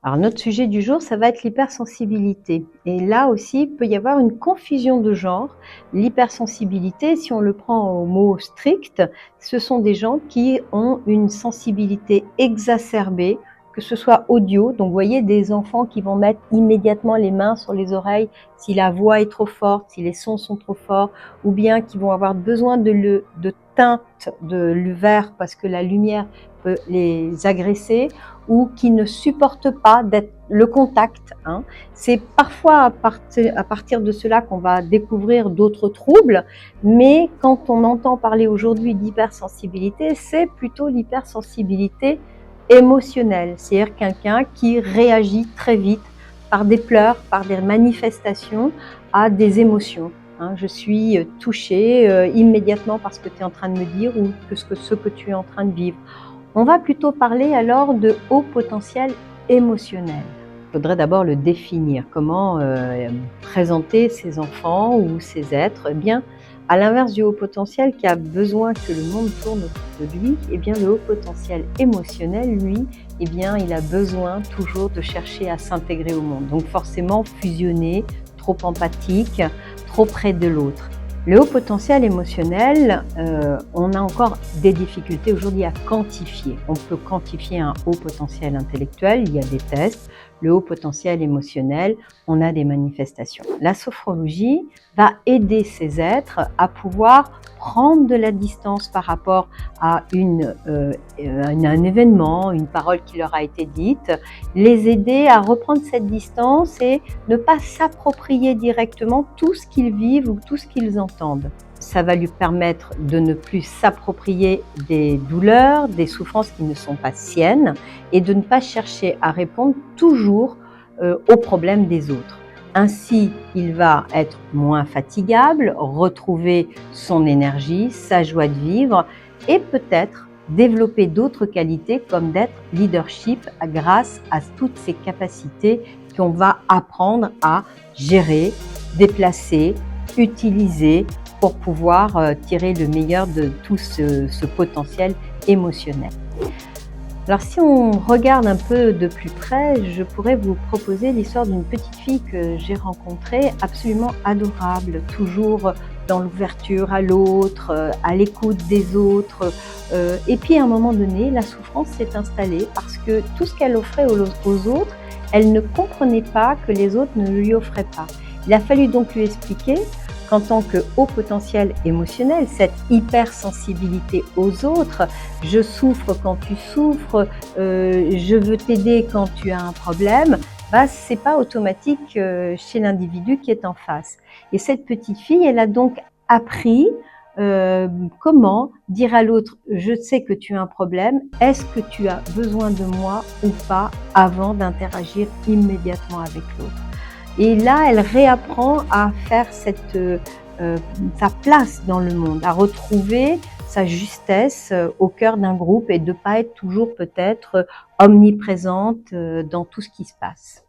Alors notre sujet du jour, ça va être l'hypersensibilité. Et là aussi, il peut y avoir une confusion de genre. L'hypersensibilité, si on le prend au mot strict, ce sont des gens qui ont une sensibilité exacerbée, que ce soit audio. Donc vous voyez des enfants qui vont mettre immédiatement les mains sur les oreilles si la voix est trop forte, si les sons sont trop forts, ou bien qui vont avoir besoin de teinte de verre parce que la lumière peut les agresser, ou qui ne supportent pas le contact. C'est parfois à partir de cela qu'on va découvrir d'autres troubles, mais quand on entend parler aujourd'hui d'hypersensibilité, c'est plutôt l'hypersensibilité émotionnelle, c'est-à-dire quelqu'un qui réagit très vite par des pleurs, par des manifestations à des émotions. Je suis touchée immédiatement par ce que tu es en train de me dire ou ce que tu es en train de vivre. On va plutôt parler alors de haut potentiel émotionnel. Il faudrait d'abord le définir. Comment présenter ces enfants ou ces êtres? Eh bien, à l'inverse du haut potentiel qui a besoin que le monde tourne autour de lui, eh bien, le haut potentiel émotionnel, lui, eh bien, il a besoin toujours de chercher à s'intégrer au monde. Donc forcément fusionner, trop empathique, trop près de l'autre. Le haut potentiel émotionnel, on a encore des difficultés aujourd'hui à quantifier. On peut quantifier un haut potentiel intellectuel, il y a des tests. Le haut potentiel émotionnel, on a des manifestations. La sophrologie va aider ces êtres à pouvoir prendre de la distance par rapport à un événement, une parole qui leur a été dite, les aider à reprendre cette distance et ne pas s'approprier directement tout ce qu'ils vivent ou tout ce qu'ils entendent. Ça va lui permettre de ne plus s'approprier des douleurs, des souffrances qui ne sont pas siennes et de ne pas chercher à répondre toujours aux problèmes des autres. Ainsi, il va être moins fatigable, retrouver son énergie, sa joie de vivre et peut-être développer d'autres qualités comme d'être leadership grâce à toutes ces capacités qu'on va apprendre à gérer, déplacer, utiliser pour pouvoir tirer le meilleur de tout ce potentiel émotionnel. Alors si on regarde un peu de plus près, je pourrais vous proposer l'histoire d'une petite fille que j'ai rencontrée, absolument adorable, toujours dans l'ouverture à l'autre, à l'écoute des autres. Et puis à un moment donné, la souffrance s'est installée parce que tout ce qu'elle offrait aux autres, elle ne comprenait pas que les autres ne lui offraient pas. Il a fallu donc lui expliquer qu'en tant que haut potentiel émotionnel, cette hypersensibilité aux autres, je souffre quand tu souffres, je veux t'aider quand tu as un problème, c'est pas automatique chez l'individu qui est en face. Et cette petite fille, elle a donc appris comment dire à l'autre, je sais que tu as un problème, est-ce que tu as besoin de moi ou pas avant d'interagir immédiatement avec l'autre. Et là, elle réapprend à faire sa place dans le monde, à retrouver sa justesse au cœur d'un groupe et de ne pas être toujours peut-être omniprésente dans tout ce qui se passe.